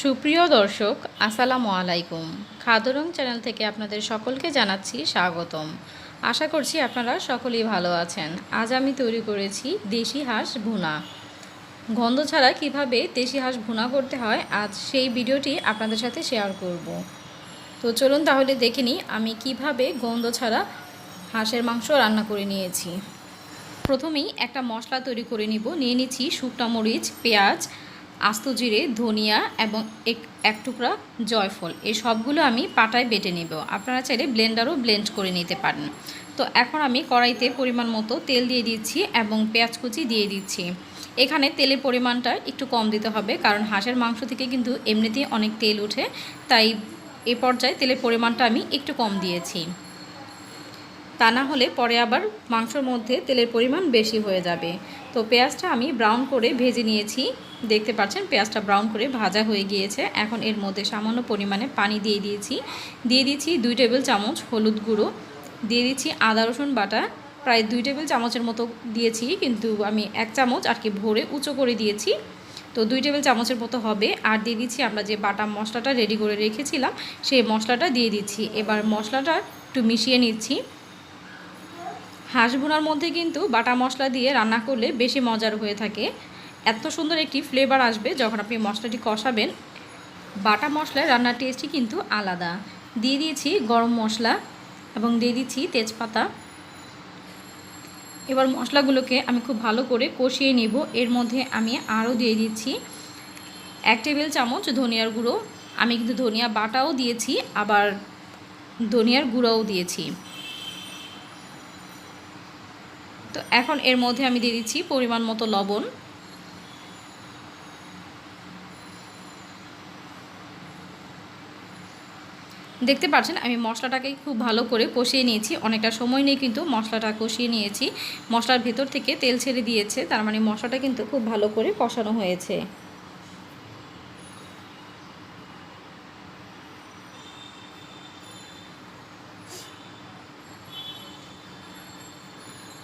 সুপ্রিয় দর্শক, আসসালামু আলাইকুম। খাদ্য রং চ্যানেল থেকে আপনাদের সকলকে জানাচ্ছি স্বাগতম। আশা করছি আপনারা সকলেই ভালো আছেন। আজ আমি তৈরি করেছি দেশি হাঁস ভুনা। গন্ধ ছাড়া কিভাবে দেশি হাঁস ভুনা করতে হয়, আজ সেই ভিডিওটি আপনাদের সাথে শেয়ার করব। তো চলুন তাহলে দেখে নিই আমি কিভাবে গন্ধ ছাড়া হাঁসের মাংস রান্না করে নিয়েছি। প্রথমেই একটা মশলা তৈরি করে নিব। নিয়ে নিচ্ছি শুকনো মরিচ, পেঁয়াজ, আস্ত জিরে, ধনিয়া এবং এক টুকরা জয়ফল। এই সবগুলো আমি পাটায় বেটে নেব। আপনারা চাইলে ব্লেন্ডারও ব্লেন্ড করে নিতে পারেন। তো এখন আমি কড়াইতে পরিমাণ মতো তেল দিয়ে দিচ্ছি এবং পেঁয়াজ কুচি দিয়ে দিচ্ছি। এখানে তেলের পরিমাণটা একটু কম দিতে হবে, কারণ হাঁসের মাংস থেকে কিন্তু এমনিতেই অনেক তেল ওঠে, তাই এ পর্যায়ে তেলের পরিমাণটা আমি একটু কম দিয়েছি। তা না হলে পরে আবার মাংসের মধ্যে তেলের পরিমাণ বেশি হয়ে যাবে। তো পেঁয়াজটা আমি ব্রাউন করে ভেজে নিয়েছি। দেখতে পাচ্ছেন পেঁয়াজটা ব্রাউন করে ভাজা হয়ে গিয়েছে। এখন এর মধ্যে সামান্য পরিমাণে পানি দিয়ে দিচ্ছি 2 টেবিল চামচ হলুদ গুঁড়ো, দিয়ে দিচ্ছি আদা রসুন বাটা প্রায় 2 টেবিল চামচের মতো দিয়েছি, কিন্তু আমি 1 চামচ ভরে উঁচু করে দিয়েছি। তো 2 টেবিল চামচের মতো হবে। আর দিয়ে দিচ্ছি আমরা যে বাটা মশলাটা রেডি করে রেখেছিলাম, সেই মশলাটা দিয়ে দিচ্ছি। এবার মশলাটা একটু মিশিয়ে নিচ্ছি। হাঁস ভুনার মধ্যে কিন্তু বাটা মশলা দিয়ে রান্না করলে বেশি মজার হয়ে থাকে। এত সুন্দর একটি ফ্লেভার আসবে যখন আপনি মশলাটি কষাবেন। বাটা মশলায় রান্নার টেস্টই কিন্তু আলাদা। দিয়ে দিয়েছি গরম মশলা এবং দিয়ে দিচ্ছি তেজপাতা। এবার মশলাগুলোকে আমি খুব ভালো করে কষিয়ে নেব। এর মধ্যে আমি আরও দিয়ে দিচ্ছি 1 টেবিল চামচ ধনিয়ার গুঁড়ো। আমি কিন্তু ধনিয়া বাটাও দিয়েছি, আবার ধনিয়ার গুঁড়োও দিয়েছি। তো এখন এর মধ্যে আমি দিয়ে দিচ্ছি পরিমাণ মতো লবণ। দেখতে পাচ্ছেন আমি মশলাটাকে খুব ভালো করে কষিয়ে নিয়েছি। অনেকটা সময় নিয়ে কিন্তু মশলাটা কষিয়ে নিয়েছি। মশলার ভেতর থেকে তেল ছেড়ে দিয়েছে, তার মানে মশলাটা কিন্তু খুব ভালো করে কষানো হয়েছে।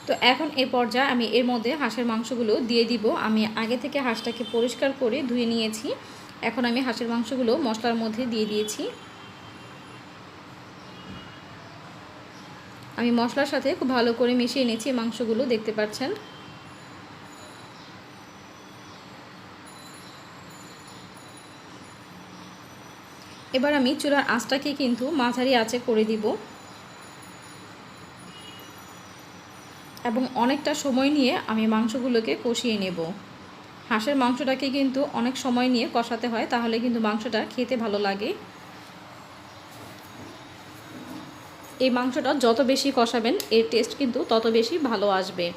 তো এখন এই পর্যায়ে আমি এর মধ্যে হাঁসের মাংসগুলো দিয়ে দিব। আমি আগে থেকে হাঁসটাকে পরিষ্কার করে ধুয়ে নিয়েছি। এখন আমি হাঁসের মাংসগুলো মশলার মধ্যে দিয়ে দিয়েছি। আমি মশলার সাথে খুব ভালো করে মিশিয়ে নিয়েছি মাংসগুলো, দেখতে পাচ্ছেন। এবার আমি চুলার আঁচটাকে কিন্তু মাঝারি আঁচে করে দিব এবং অনেকটা সময় নিয়ে আমি মাংসগুলোকে কষিয়ে নেব। হাঁসের মাংসটাকে কিন্তু অনেক সময় নিয়ে কষাতে হয়, তাহলে কিন্তু মাংসটা খেতে ভালো লাগে। এই মাংসটা যত বেশি কষাবেন এর টেস্ট কিন্তু তত বেশি ভালো আসবে।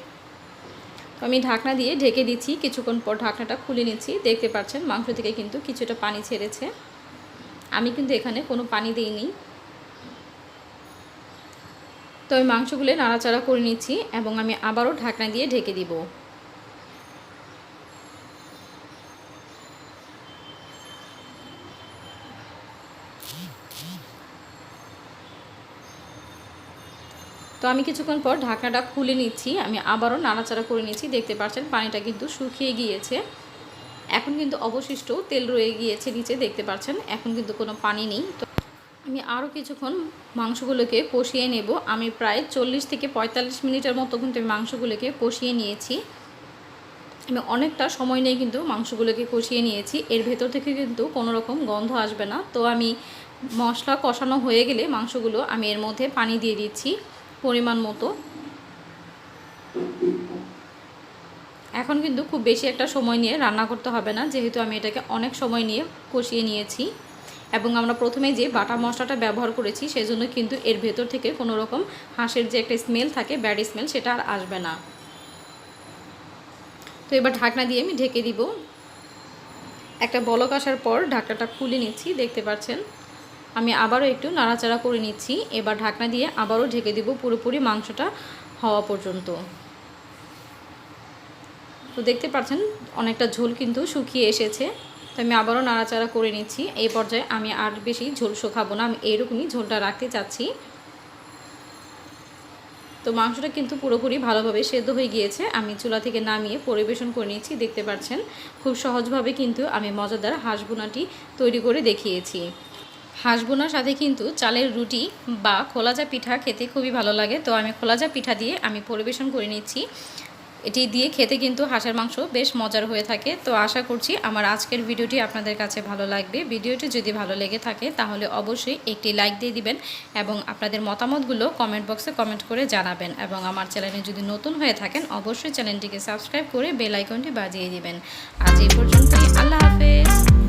তো আমি ঢাকনা দিয়ে ঢেকে দিচ্ছি। কিছুক্ষণ পর ঢাকনাটা খুলে নিচ্ছি। দেখতে পাচ্ছেন মাংস থেকে কিন্তু কিছুটা পানি ছেড়েছে। আমি কিন্তু এখানে কোনো পানি দিইনি। তো আমি মাংসগুলো নাড়াচাড়া করে নিচ্ছি এবং আমি আবারও ঢাকনা দিয়ে ঢেকে দিব। তো আমি কিছুক্ষণ পর ঢাকনাটা খুলে নিচ্ছি। আমি আবারও নাড়াচাড়া করে নিচ্ছি। দেখতে পাচ্ছেন পানিটা কিন্তু শুকিয়ে গিয়েছে। এখন কিন্তু অবশিষ্ট তেল রয়ে গিয়েছে নিচে, দেখতে পাচ্ছেন। এখন কিন্তু কোনো পানি নেই। তো আমি আরও কিছুক্ষণ মাংসগুলোকে কষিয়ে নেব। আমি প্রায় 40 থেকে 45 মিনিটের মতো কিন্তু মাংসগুলোকে কষিয়ে নিয়েছি। আমি অনেকটা সময় নিয়ে কিন্তু মাংসগুলোকে কষিয়ে নিয়েছি। এর ভেতর থেকে কিন্তু কোনো রকম গন্ধ আসবে না। তো আমি মশলা কষানো হয়ে গেলে মাংসগুলো আমি এর মধ্যে পানি দিয়ে দিচ্ছি পরিমাণ মতো। এখন কিন্তু খুব বেশি একটা সময় নিয়ে রান্না করতে হবে না, যেহেতু আমি এটাকে অনেক সময় নিয়ে কষিয়ে নিয়েছি এবং আমরা প্রথমে যে বাটা মশলাটা ব্যবহার করেছি সেজন্য কিন্তু এর ভেতর থেকে কোনো রকম হাঁসের যে একটা স্মেল থাকে, ব্যাড স্মেল, সেটা আর আসবে না। তো এবার ঢাকনা দিয়ে আমি ঢেকে দিব। একটা বলক আসার পর ঢাকনাটা খুলে নিচ্ছি। দেখতে পাচ্ছেন আমি আবারও একটু নাড়াচাড়া করে নিচ্ছি। এবার ঢাকনা দিয়ে আবারও ঢেকে দিব পুরোপুরি মাংসটা হওয়া পর্যন্ত। তো দেখতে পাচ্ছেন অনেকটা ঝোল কিন্তু শুকিয়ে এসেছে। তো আমি আবারও নাড়াচাড়া করে নিচ্ছি। এই পর্যায়ে আমি আর বেশি ঝোল শুকাবো না, আমি এইরকমই ঝোলটা রাখতে চাচ্ছি। তো মাংসটা কিন্তু পুরোপুরি ভালোভাবে সেদ্ধ হয়ে গিয়েছে। আমি চুলা থেকে নামিয়ে পরিবেশন করে নিয়েছি। দেখতে পাচ্ছেন খুব সহজভাবে কিন্তু আমি মজাদার হাঁস ভুনাটি তৈরি করে দেখিয়েছি। হাঁস ভুনার সাথে কিন্তু চালের রুটি বা খোলাজা পিঠা খেতে খুবই ভালো লাগে। তো আমি খোলাজা পিঠা দিয়ে আমি পরিবেশন করে নিচ্ছি। এটি দিয়ে খেতে কিন্তু হাঁসের মাংস বেশ মজার হয়ে থাকে। তো আশা করছি আমার আজকের ভিডিওটি আপনাদের কাছে ভালো লাগবে। ভিডিওটি যদি ভালো লেগে থাকে তাহলে অবশ্যই একটি লাইক দিয়ে দিবেন এবং আপনাদের মতামতগুলো কমেন্ট বক্সে কমেন্ট করে জানাবেন। এবং আমার চ্যানেলে যদি নতুন হয়ে থাকেন অবশ্যই চ্যানেলটিকে সাবস্ক্রাইব করে বেল আইকনটি বাজিয়ে দিবেন। আজ এই পর্যন্তই, আল্লাহ হাফেজ।